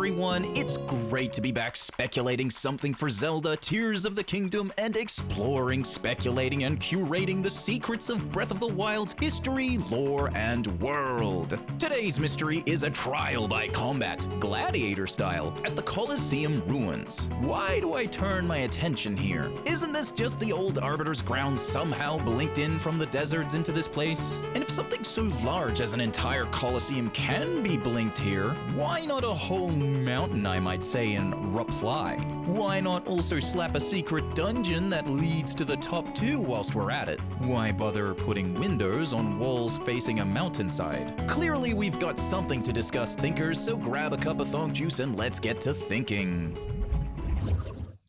everyone, it's great to be back speculating something for Zelda Tears of the Kingdom and exploring, speculating, and curating the secrets of Breath of the Wild's history, lore, and world. Today's mystery is a trial by combat, gladiator style, at the Coliseum ruins. Why do I turn my attention here? Isn't this just the old Arbiter's ground somehow blinked in from the deserts into this place? And if something so large as an entire Coliseum can be blinked here, why not a whole mountain, I might say, in reply? Why not also slap a secret dungeon that leads to the top two whilst we're at it? Why bother putting windows on walls facing a mountainside? Clearly we've got something to discuss, thinkers, so grab a cup of thonk juice and let's get to thinking.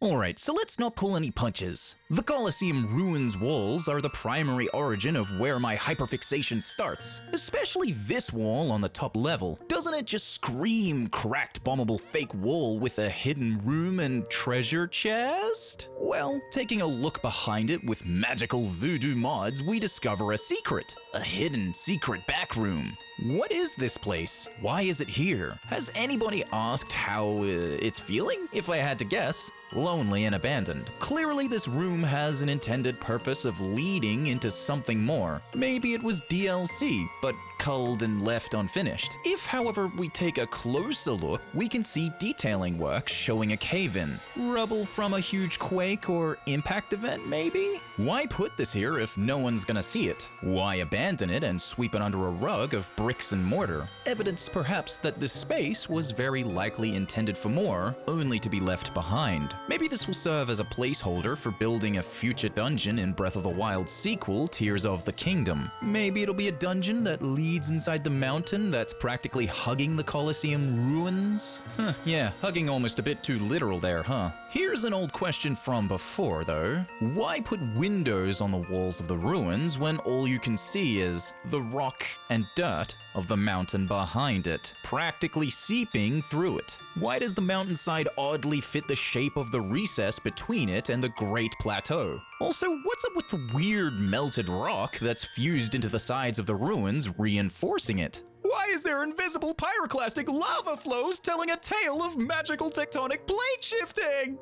Alright, so let's not pull any punches. The Coliseum ruins walls are the primary origin of where my hyperfixation starts, especially this wall on the top level. Doesn't it just scream cracked bombable fake wall with a hidden room and treasure chest? Well, taking a look behind it with magical voodoo mods, we discover a secret. A hidden secret back room. What is this place? Why is it here? Has anybody asked how it's feeling? If I had to guess, lonely and abandoned. Clearly this room has an intended purpose of leading into something more. Maybe it was DLC, but culled and left unfinished. If, however, we take a closer look, we can see detailing work showing a cave-in. Rubble from a huge quake or impact event, maybe? Why put this here if no one's gonna see it? Why abandon it and sweep it under a rug of bricks and mortar? Evidence perhaps that this space was very likely intended for more, only to be left behind. Maybe this will serve as a placeholder for building a future dungeon in Breath of the Wild sequel, Tears of the Kingdom. Maybe it'll be a dungeon that leads inside the mountain that's practically hugging the Coliseum ruins? Yeah, hugging almost a bit too literal there, huh? Here's an old question from before, though. Why put windows on the walls of the ruins when all you can see is the rock and dirt of the mountain behind it, practically seeping through it? Why does the mountainside oddly fit the shape of the recess between it and the Great Plateau? Also, what's up with the weird melted rock that's fused into the sides of the ruins, reinforcing it? Why is there invisible pyroclastic lava flows telling a tale of magical tectonic plate shifting?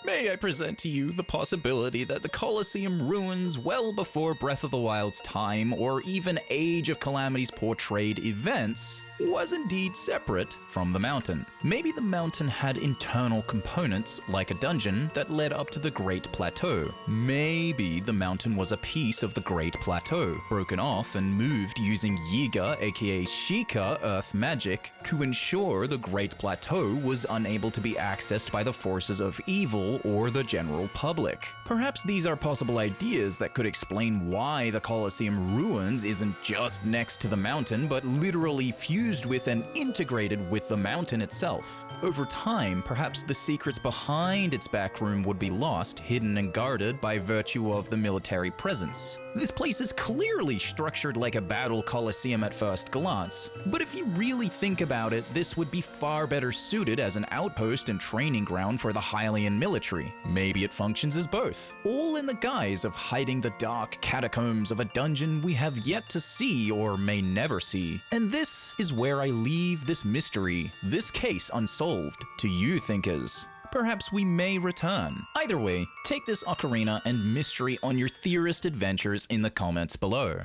May I present to you the possibility that the Coliseum ruins well before Breath of the Wild's time, or even Age of Calamity's portrayed events, was indeed separate from the mountain. Maybe the mountain had internal components, like a dungeon, that led up to the Great Plateau. Maybe the mountain was a piece of the Great Plateau, broken off and moved using Yiga, aka Sheikah, earth magic, to ensure the Great Plateau was unable to be accessed by the forces of evil or the general public. Perhaps these are possible ideas that could explain why the Coliseum ruins isn't just next to the mountain, but literally fused with and integrated with the mountain itself. Over time, perhaps the secrets behind its back room would be lost, hidden and guarded by virtue of the military presence. This place is clearly structured like a battle coliseum at first glance, but if you really think about it, this would be far better suited as an outpost and training ground for the Hylian military. Maybe it functions as both, all in the guise of hiding the dark catacombs of a dungeon we have yet to see or may never see. And this is where I leave this mystery, this case unsolved, to you thinkers. Perhaps we may return. Either way, take this ocarina and mystery on your theorist adventures in the comments below.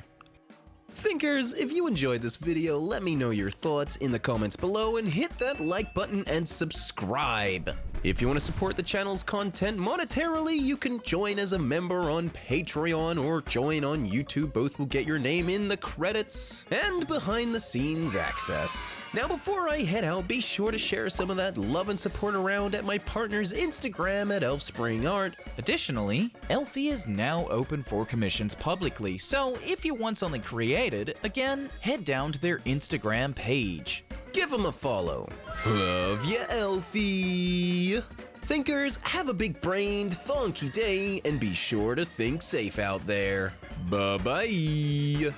Thinkers, if you enjoyed this video, let me know your thoughts in the comments below and hit that like button and subscribe. If you want to support the channel's content monetarily, you can join as a member on Patreon or join on YouTube. Both will get your name in the credits and behind the scenes access. Now before I head out, be sure to share some of that love and support around at my partner's Instagram at ElfSpringArt. Additionally, Elfie is now open for commissions publicly, so if you want something created, again, head down to their Instagram page. Give them a follow. Love ya, Elfie! Thinkers, have a big-brained, thonky day, and be sure to think safe out there. Bye-bye!